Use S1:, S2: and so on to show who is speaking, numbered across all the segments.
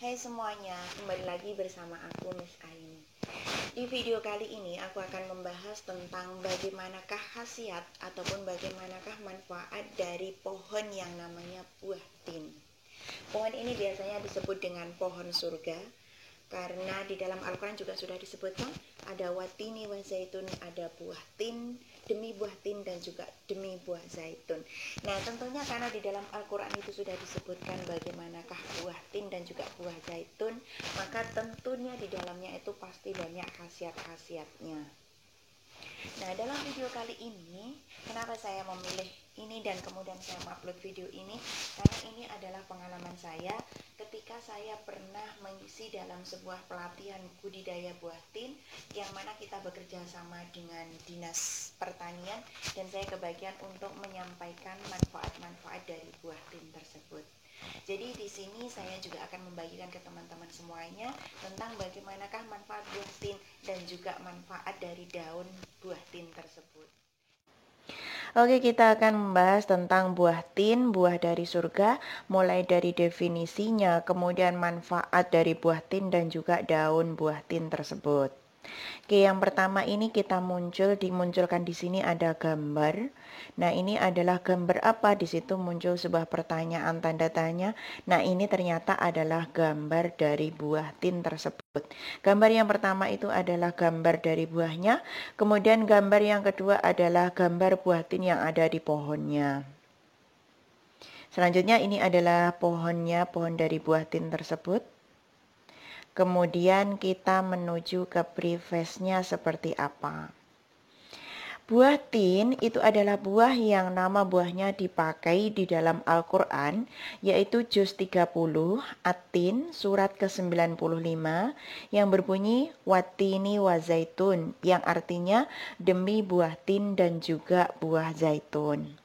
S1: Hai semuanya, kembali lagi bersama aku Miss Aini. Di video kali ini aku akan membahas tentang bagaimanakah khasiat ataupun bagaimanakah manfaat dari pohon yang namanya buah tin. Pohon ini biasanya disebut dengan pohon surga karena di dalam Al-Quran juga sudah disebutkan ada watini wa zaitun, ada buah tin, demi buah tin dan juga demi buah zaitun. Nah tentunya karena di dalam Al-Quran itu sudah disebutkan bagaimanakah buah tin dan juga buah zaitun, maka tentunya di dalamnya itu pasti banyak khasiat-khasiatnya. Nah dalam video kali ini, kenapa saya memilih ini dan kemudian saya upload video ini, karena ini adalah pengalaman saya ketika saya pernah mengisi dalam sebuah pelatihan budidaya buah tin, yang mana kita bekerja sama dengan Dinas Pertanian, dan saya kebagian untuk menyampaikan manfaat-manfaat dari buah tin tersebut. Jadi di sini saya juga akan membagikan ke teman-teman semuanya tentang bagaimanakah manfaat buah tin dan juga manfaat dari daun buah tin tersebut. Oke, kita akan membahas tentang buah tin, buah dari surga, mulai dari definisinya, kemudian manfaat dari buah tin dan juga daun buah tin tersebut. Oke, yang pertama ini kita dimunculkan di sini ada gambar. Nah, ini adalah gambar apa? Di situ muncul sebuah pertanyaan tanda tanya. Nah, ini ternyata adalah gambar dari buah tin tersebut. Gambar yang pertama itu adalah gambar dari buahnya. Kemudian gambar yang kedua adalah gambar buah tin yang ada di pohonnya. Selanjutnya ini adalah pohonnya, pohon dari buah tin tersebut. Kemudian kita menuju ke preface-nya seperti apa. Buah tin itu adalah buah yang nama buahnya dipakai di dalam Al-Quran, yaitu juz 30 At-Tin surat ke-95 yang berbunyi Watini wa zaitun, yang artinya demi buah tin dan juga buah zaitun.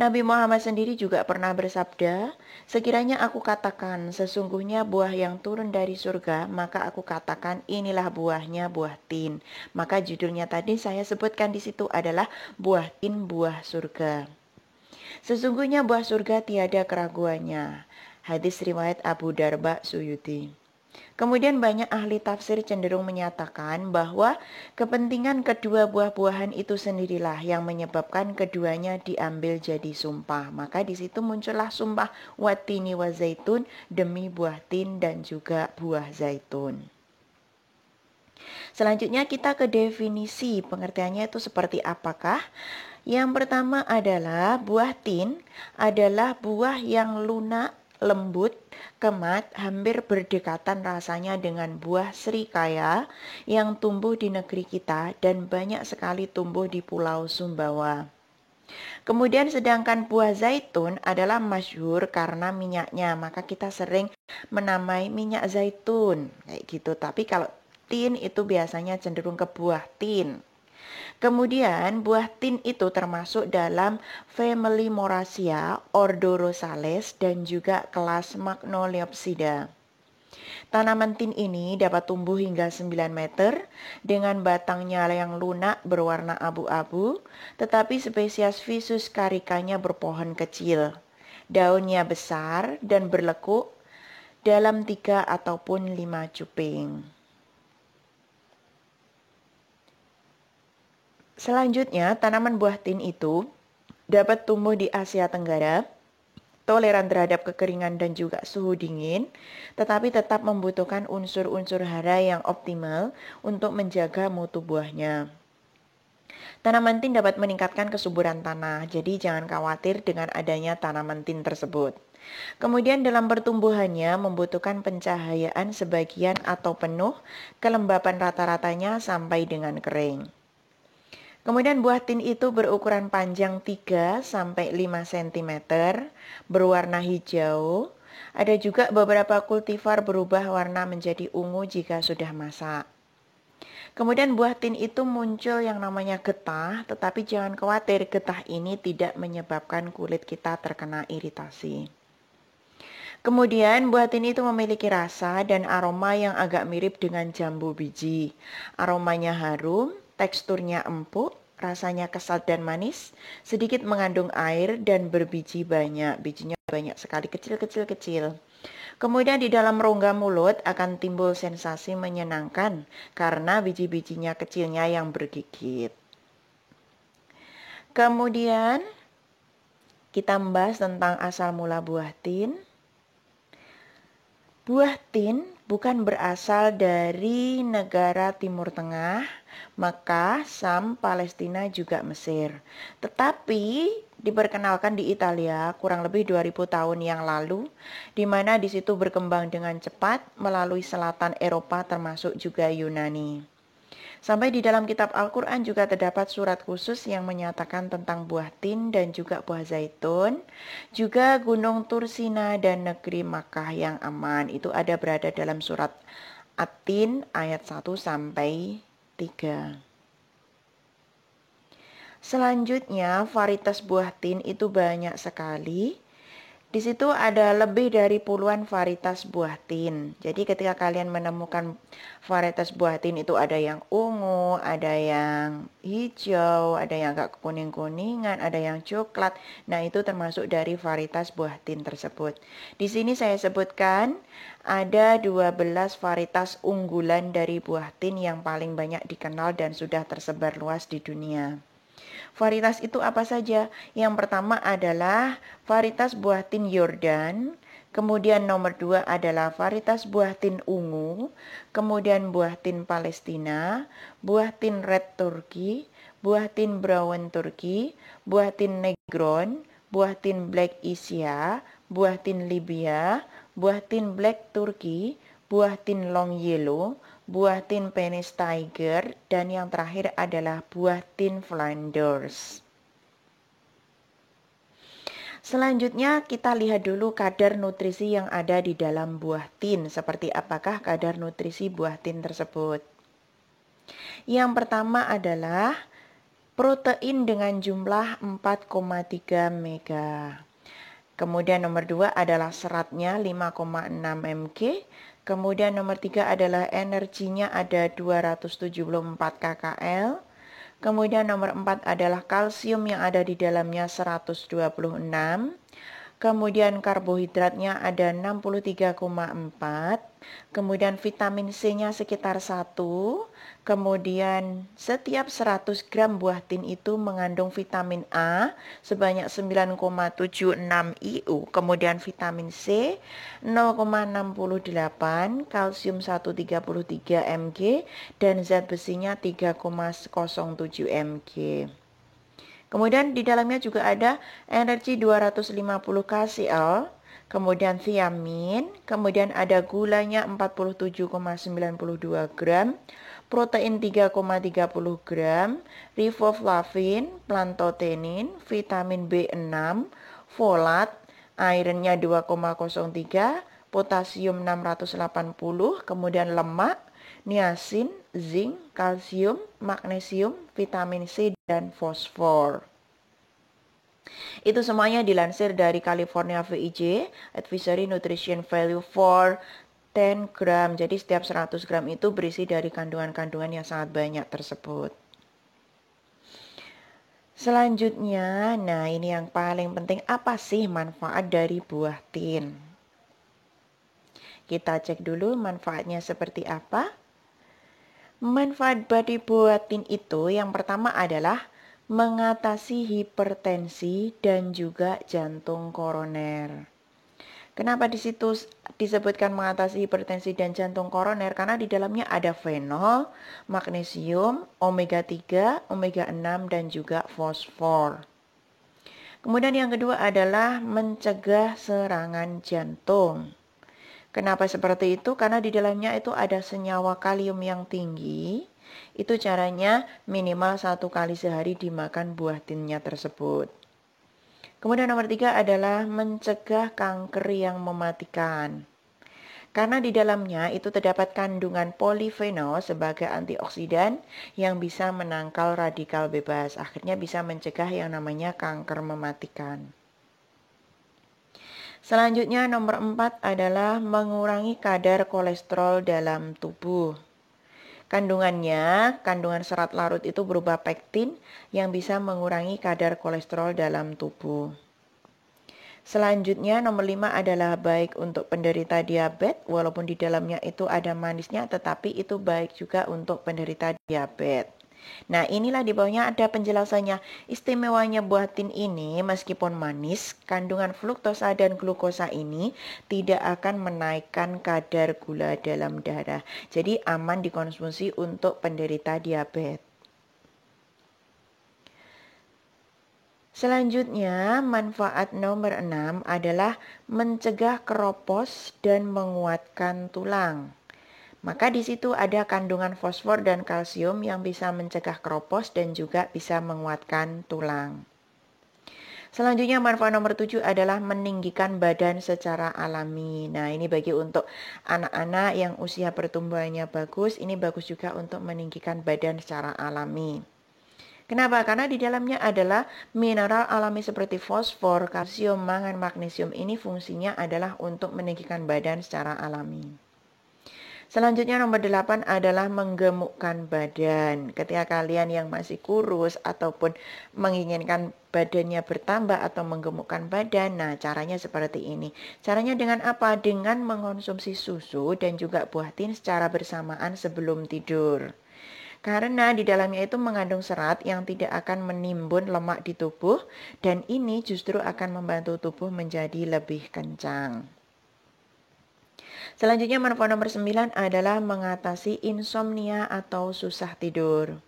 S1: Nabi Muhammad sendiri juga pernah bersabda, sekiranya aku katakan sesungguhnya buah yang turun dari surga, maka aku katakan inilah buahnya buah tin. Maka judulnya tadi saya sebutkan di situ adalah buah tin buah surga. Sesungguhnya buah surga tiada keraguannya. Hadis riwayat Abu Darda Suyuti. Kemudian banyak ahli tafsir cenderung menyatakan bahwa kepentingan kedua buah-buahan itu sendirilah yang menyebabkan keduanya diambil jadi sumpah. Maka di situ muncullah sumpah watini wa zaitun, demi buah tin dan juga buah zaitun. Selanjutnya kita ke definisi, pengertiannya itu seperti apakah? Yang pertama adalah buah tin adalah buah yang lunak, lembut, kemat, hampir berdekatan rasanya dengan buah srikaya yang tumbuh di negeri kita dan banyak sekali tumbuh di Pulau Sumbawa. Kemudian sedangkan buah zaitun adalah masyhur karena minyaknya, maka kita sering menamai minyak zaitun kayak gitu. Tapi kalau tin itu biasanya cenderung ke buah tin. Kemudian buah tin itu termasuk dalam family Moraceae, ordo Rosales, dan juga kelas Magnoliopsida. Tanaman tin ini dapat tumbuh hingga 9 meter dengan batangnya yang lunak berwarna abu-abu, tetapi spesies Visus caricanya berpohon kecil. Daunnya besar dan berlekuk dalam 3 ataupun 5 cuping. Selanjutnya, tanaman buah tin itu dapat tumbuh di Asia Tenggara, toleran terhadap kekeringan dan juga suhu dingin, tetapi tetap membutuhkan unsur-unsur hara yang optimal untuk menjaga mutu buahnya. Tanaman tin dapat meningkatkan kesuburan tanah, jadi jangan khawatir dengan adanya tanaman tin tersebut. Kemudian dalam pertumbuhannya membutuhkan pencahayaan sebagian atau penuh, kelembapan rata-ratanya sampai dengan kering. Kemudian buah tin itu berukuran panjang 3 sampai 5 cm, berwarna hijau. Ada juga beberapa kultivar berubah warna menjadi ungu jika sudah masak. Kemudian buah tin itu muncul yang namanya getah, tetapi jangan khawatir, getah ini tidak menyebabkan kulit kita terkena iritasi. Kemudian buah tin itu memiliki rasa dan aroma yang agak mirip dengan jambu biji. Aromanya harum, teksturnya empuk, rasanya kesat dan manis, sedikit mengandung air dan berbiji banyak. Bijinya banyak sekali, kecil-kecil. Kemudian di dalam rongga mulut akan timbul sensasi menyenangkan karena biji-bijinya kecilnya yang bergigit. Kemudian kita membahas tentang asal mula buah tin. Buah tin bukan berasal dari negara Timur Tengah, Mekah, Sam, Palestina, juga Mesir. Tetapi diperkenalkan di Italia kurang lebih 2000 tahun yang lalu, di mana di situ berkembang dengan cepat melalui selatan Eropa termasuk juga Yunani. Sampai di dalam kitab Al-Quran juga terdapat surat khusus yang menyatakan tentang buah tin dan juga buah zaitun. Juga gunung Tursina dan negeri Makkah yang aman. Itu ada berada dalam surat At-Tin ayat 1 sampai 3. Selanjutnya, varietas buah tin itu banyak sekali. Di situ ada lebih dari puluhan varietas buah tin. Jadi ketika kalian menemukan varietas buah tin itu ada yang ungu, ada yang hijau, ada yang agak kuning-kuningan, ada yang coklat. Nah, itu termasuk dari varietas buah tin tersebut. Di sini saya sebutkan ada 12 varietas unggulan dari buah tin yang paling banyak dikenal dan sudah tersebar luas di dunia. Varietas itu apa saja? Yang pertama adalah varietas buah tin Yordan. Kemudian nomor 2 adalah varietas buah tin ungu. Kemudian buah tin Palestina. Buah tin red Turkey. Buah tin brown Turkey. Buah tin Negron. Buah tin black Asia. Buah tin Libya. Buah tin black Turkey. Buah tin long yellow, buah tin Penis Tiger, dan yang terakhir adalah buah tin Flanders. Selanjutnya kita lihat dulu kadar nutrisi yang ada di dalam buah tin. Seperti apakah kadar nutrisi buah tin tersebut? Yang pertama adalah protein dengan jumlah 4,3 mega. Kemudian nomor 2 adalah seratnya 5,6 mg. Kemudian nomor 3 adalah energinya ada 274 kcal. Kemudian nomor 4 adalah kalsium yang ada di dalamnya 126. Kemudian karbohidratnya ada 63,4. Kemudian vitamin C-nya sekitar 1. Kemudian setiap 100 gram buah tin itu mengandung vitamin A sebanyak 9,76 IU. Kemudian vitamin C 0,68, kalsium 133 mg, dan zat besinya 3,07 mg. Kemudian di dalamnya juga ada energi 250 kcal, kemudian thiamin, kemudian ada gulanya 47,92 gram, protein 3,30 gram, riboflavin, plantotenin, vitamin B6, folat, ironnya 2,03, potasium 680, kemudian lemak, niacin, zinc, kalsium, magnesium, vitamin C, dan fosfor. Itu semuanya dilansir dari California VIJ, Advisory Nutrition Value for 10 gram. Jadi setiap 100 gram itu berisi dari kandungan-kandungan yang sangat banyak tersebut. Selanjutnya, nah ini yang paling penting, apa sih manfaat dari buah tin? Kita cek dulu manfaatnya seperti apa. Manfaat dari buah tin itu yang pertama adalah mengatasi hipertensi dan juga jantung koroner. Kenapa di situ disebutkan mengatasi hipertensi dan jantung koroner? Karena di dalamnya ada fenol, magnesium, omega 3, omega 6, dan juga fosfor. Kemudian yang kedua adalah mencegah serangan jantung. Kenapa seperti itu? Karena di dalamnya itu ada senyawa kalium yang tinggi. Itu caranya minimal 1 kali sehari dimakan buah tinnya tersebut. Kemudian nomor 3 adalah mencegah kanker yang mematikan. Karena di dalamnya itu terdapat kandungan polifenol sebagai antioksidan yang bisa menangkal radikal bebas. Akhirnya bisa mencegah yang namanya kanker mematikan. Selanjutnya nomor 4 adalah mengurangi kadar kolesterol dalam tubuh. Kandungan serat larut itu berupa pektin yang bisa mengurangi kadar kolesterol dalam tubuh. Selanjutnya nomor 5 adalah baik untuk penderita diabetes, walaupun di dalamnya itu ada manisnya, tetapi itu baik juga untuk penderita diabetes. Nah, inilah di bawahnya ada penjelasannya. Istimewanya buah tin ini, meskipun manis, kandungan fruktosa dan glukosa ini tidak akan menaikkan kadar gula dalam darah. Jadi aman dikonsumsi untuk penderita diabetes. Selanjutnya, manfaat nomor 6 adalah mencegah keropos dan menguatkan tulang. Maka di situ ada kandungan fosfor dan kalsium yang bisa mencegah keropos dan juga bisa menguatkan tulang. Selanjutnya manfaat nomor 7 adalah meninggikan badan secara alami. Nah, ini bagi untuk anak-anak yang usia pertumbuhannya bagus, ini bagus juga untuk meninggikan badan secara alami. Kenapa? Karena di dalamnya adalah mineral alami seperti fosfor, kalsium, mangan, magnesium. Ini fungsinya adalah untuk meninggikan badan secara alami. Selanjutnya nomor 8 adalah menggemukkan badan. Ketika kalian yang masih kurus ataupun menginginkan badannya bertambah atau menggemukkan badan, nah caranya seperti ini. Caranya dengan apa? Dengan mengonsumsi susu dan juga buah tin secara bersamaan sebelum tidur. Karena di dalamnya itu mengandung serat yang tidak akan menimbun lemak di tubuh dan ini justru akan membantu tubuh menjadi lebih kencang. Selanjutnya manfaat nomor 9 adalah mengatasi insomnia atau susah tidur.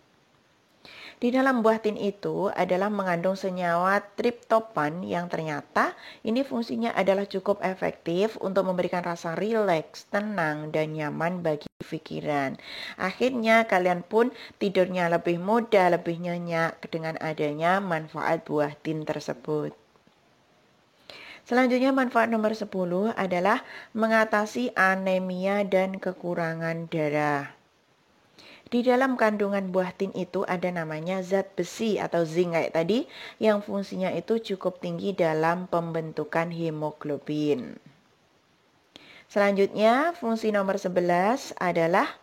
S1: Di dalam buah tin itu adalah mengandung senyawa triptopan yang ternyata ini fungsinya adalah cukup efektif untuk memberikan rasa rileks, tenang, dan nyaman bagi pikiran. Akhirnya kalian pun tidurnya lebih mudah, lebih nyenyak dengan adanya manfaat buah tin tersebut. Selanjutnya manfaat nomor 10 adalah mengatasi anemia dan kekurangan darah. Di dalam kandungan buah tin itu ada namanya zat besi atau zinc kayak tadi yang fungsinya itu cukup tinggi dalam pembentukan hemoglobin. Selanjutnya fungsi nomor 11 adalah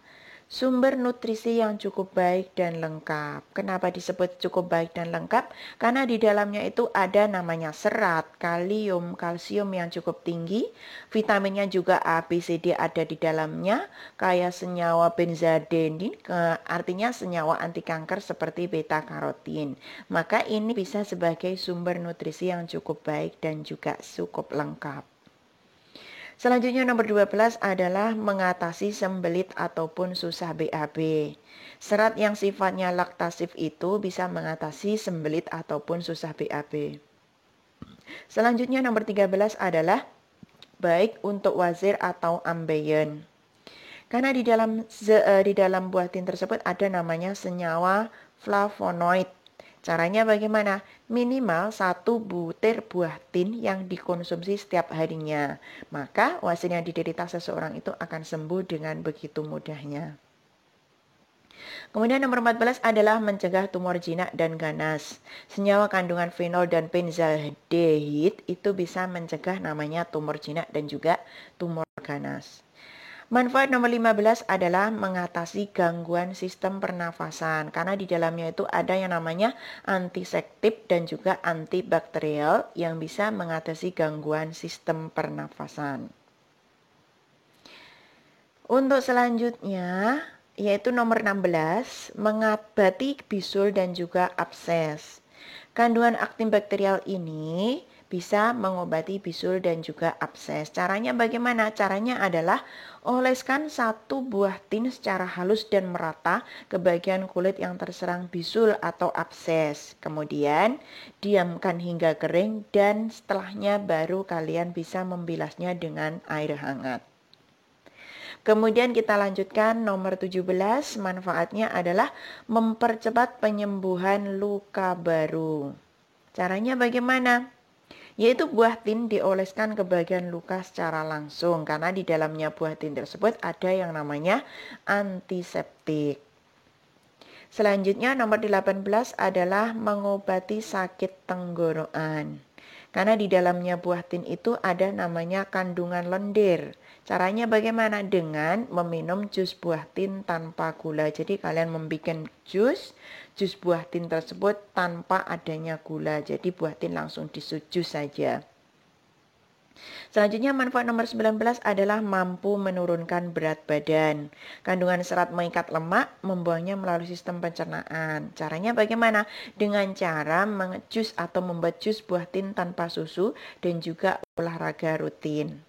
S1: sumber nutrisi yang cukup baik dan lengkap. Kenapa disebut cukup baik dan lengkap? Karena di dalamnya itu ada namanya serat, kalium, kalsium yang cukup tinggi. Vitaminnya juga A, B, C, D ada di dalamnya. Kayak senyawa benzodiazepin, artinya senyawa anti kanker seperti beta karotin. Maka ini bisa sebagai sumber nutrisi yang cukup baik dan juga cukup lengkap. Selanjutnya nomor 12 adalah mengatasi sembelit ataupun susah BAB. Serat yang sifatnya laktasif itu bisa mengatasi sembelit ataupun susah BAB. Selanjutnya nomor 13 adalah baik untuk wazir atau ambeien. Karena di dalam buah tin tersebut ada namanya senyawa flavonoid. Caranya bagaimana? Minimal 1 butir buah tin yang dikonsumsi setiap harinya. Maka wazir yang diderita seseorang itu akan sembuh dengan begitu mudahnya. Kemudian nomor 14 adalah mencegah tumor jinak dan ganas. Senyawa kandungan fenol dan benzaldehyde itu bisa mencegah namanya tumor jinak dan juga tumor ganas. Manfaat nomor 15 adalah mengatasi gangguan sistem pernafasan karena di dalamnya itu ada yang namanya antiseptik dan juga antibakterial yang bisa mengatasi gangguan sistem pernafasan. Untuk selanjutnya yaitu nomor 16, mengobati bisul dan juga abses. Kandungan antibakterial ini bisa mengobati bisul dan juga abses. Caranya bagaimana? Caranya adalah oleskan 1 buah tin secara halus dan merata ke bagian kulit yang terserang bisul atau abses. Kemudian diamkan hingga kering dan setelahnya baru kalian bisa membilasnya dengan air hangat. Kemudian kita lanjutkan nomor 17, manfaatnya adalah mempercepat penyembuhan luka baru. Caranya bagaimana? Yaitu buah tin dioleskan ke bagian luka secara langsung karena di dalamnya buah tin tersebut ada yang namanya antiseptik. Selanjutnya nomor 18 adalah mengobati sakit tenggorokan. Karena di dalamnya buah tin itu ada namanya kandungan lendir. Caranya bagaimana? Dengan meminum jus buah tin tanpa gula. Jadi kalian membuat jus buah tin tersebut tanpa adanya gula. Jadi buah tin langsung disujus saja. Selanjutnya manfaat nomor 19 adalah mampu menurunkan berat badan. Kandungan serat mengikat lemak, membuangnya melalui sistem pencernaan. Caranya bagaimana? Dengan cara mengejus atau membuat jus buah tin tanpa susu dan juga olahraga rutin.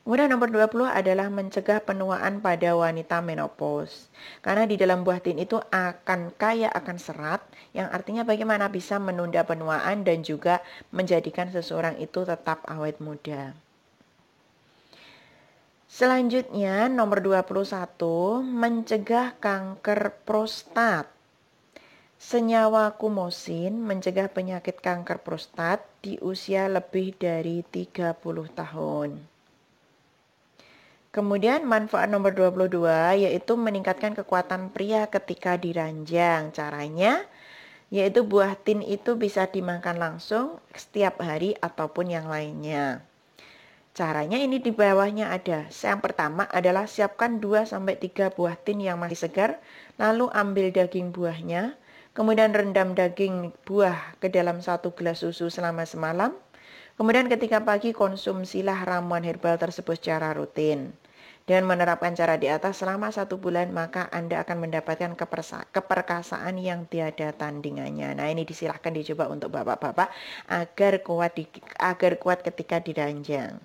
S1: Kemudian nomor 20 adalah mencegah penuaan pada wanita menopause. Karena di dalam buah tin itu akan kaya akan serat, yang artinya bagaimana bisa menunda penuaan dan juga menjadikan seseorang itu tetap awet muda. Selanjutnya nomor 21, mencegah kanker prostat. Senyawa kumosin mencegah penyakit kanker prostat di usia lebih dari 30 tahun. Kemudian manfaat nomor 22 yaitu meningkatkan kekuatan pria ketika diranjang. Caranya yaitu buah tin itu bisa dimakan langsung setiap hari ataupun yang lainnya. Caranya ini di bawahnya ada. Yang pertama adalah siapkan 2-3 buah tin yang masih segar, lalu ambil daging buahnya, kemudian rendam daging buah ke dalam 1 gelas susu selama semalam. Kemudian ketika pagi konsumsilah ramuan herbal tersebut secara rutin. Dengan menerapkan cara di atas selama 1 bulan, maka Anda akan mendapatkan keperkasaan yang tiada tandingannya. Nah, ini disilahkan dicoba untuk bapak-bapak agar kuat ketika diranjang.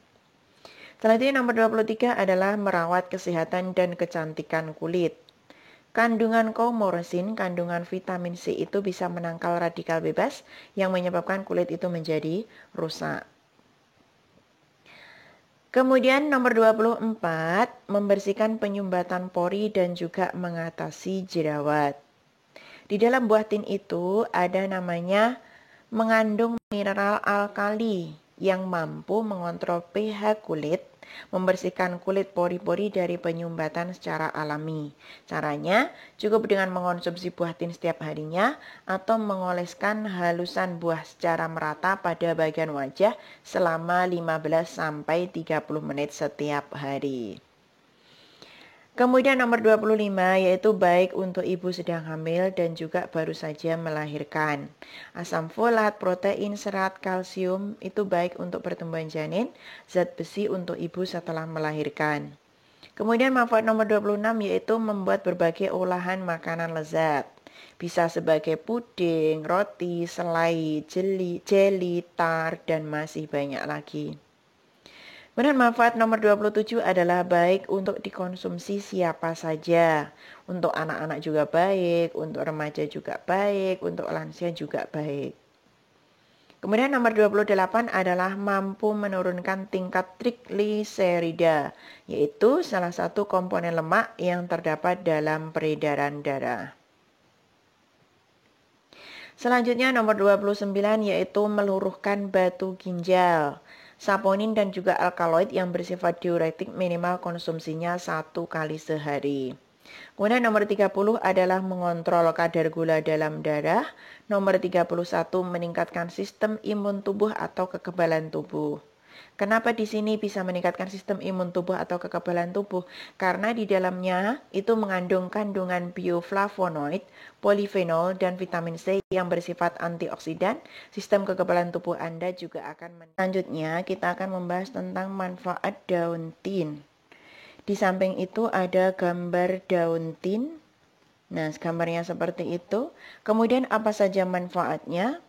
S1: Selanjutnya nomor 23 adalah merawat kesehatan dan kecantikan kulit. Kandungan koumorosin, kandungan vitamin C itu bisa menangkal radikal bebas yang menyebabkan kulit itu menjadi rusak. Kemudian nomor 24, membersihkan penyumbatan pori dan juga mengatasi jerawat. Di dalam buah tin itu ada namanya mengandung mineral alkali yang mampu mengontrol pH kulit, membersihkan kulit pori-pori dari penyumbatan secara alami. Caranya cukup dengan mengonsumsi buah tin setiap harinya atau mengoleskan halusan buah secara merata pada bagian wajah selama 15-30 menit setiap hari. Kemudian nomor 25 yaitu baik untuk ibu sedang hamil dan juga baru saja melahirkan. Asam folat, protein, serat, kalsium itu baik untuk pertumbuhan janin, zat besi untuk ibu setelah melahirkan. Kemudian manfaat nomor 26 yaitu membuat berbagai olahan makanan lezat. Bisa sebagai puding, roti, selai, jeli, tart, dan masih banyak lagi. Kemudian manfaat nomor 27 adalah baik untuk dikonsumsi siapa saja. Untuk anak-anak juga baik, untuk remaja juga baik, untuk lansia juga baik. Kemudian nomor 28 adalah mampu menurunkan tingkat trigliserida, yaitu salah satu komponen lemak yang terdapat dalam peredaran darah. Selanjutnya nomor 29 yaitu meluruhkan batu ginjal. Saponin dan juga alkaloid yang bersifat diuretik minimal konsumsinya 1 kali sehari. Kemudian nomor 30 adalah mengontrol kadar gula dalam darah. Nomor 31 meningkatkan sistem imun tubuh atau kekebalan tubuh. Kenapa di sini bisa meningkatkan sistem imun tubuh atau kekebalan tubuh? Karena di dalamnya itu mengandung kandungan bioflavonoid, polifenol, dan vitamin C yang bersifat antioksidan. Sistem kekebalan tubuh Anda juga akan selanjutnya kita akan membahas tentang manfaat daun tin. Di samping itu ada gambar daun tin. Nah, gambarnya seperti itu. Kemudian apa saja manfaatnya?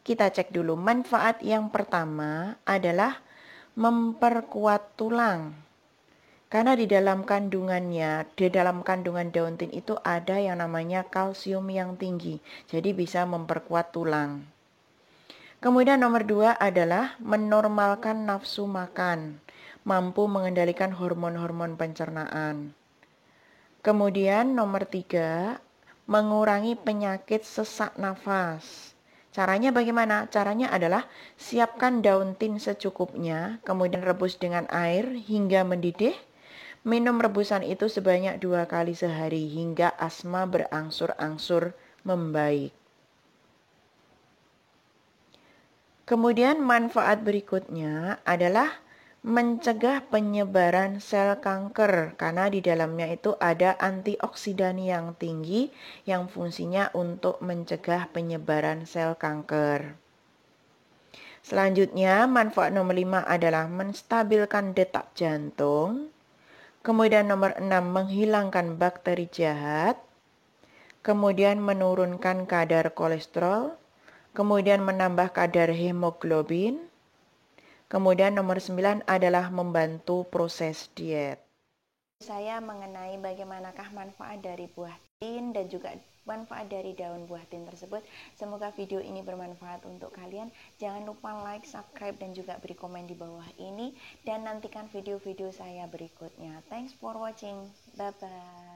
S1: Kita cek dulu. Manfaat yang pertama adalah memperkuat tulang. Karena di dalam kandungan daun tin itu ada yang namanya kalsium yang tinggi. Jadi bisa memperkuat tulang. Kemudian nomor 2 adalah menormalkan nafsu makan. Mampu mengendalikan hormon-hormon pencernaan. Kemudian nomor 3, mengurangi penyakit sesak nafas. Caranya bagaimana? Caranya adalah siapkan daun tin secukupnya, kemudian rebus dengan air hingga mendidih. Minum rebusan itu sebanyak 2 kali sehari hingga asma berangsur-angsur membaik. Kemudian manfaat berikutnya adalah mencegah penyebaran sel kanker karena di dalamnya itu ada antioksidan yang tinggi yang fungsinya untuk mencegah penyebaran sel kanker. Selanjutnya, manfaat nomor 5 adalah menstabilkan detak jantung. Kemudian nomor 6, menghilangkan bakteri jahat. Kemudian menurunkan kadar kolesterol. Kemudian menambah kadar hemoglobin. Kemudian nomor 9 adalah membantu proses diet. Saya mengenai bagaimanakah manfaat dari buah tin dan juga manfaat dari daun buah tin tersebut. Semoga video ini bermanfaat untuk kalian. Jangan lupa like, subscribe, dan juga beri komen di bawah ini. Dan nantikan video-video saya berikutnya. Thanks for watching. Bye-bye.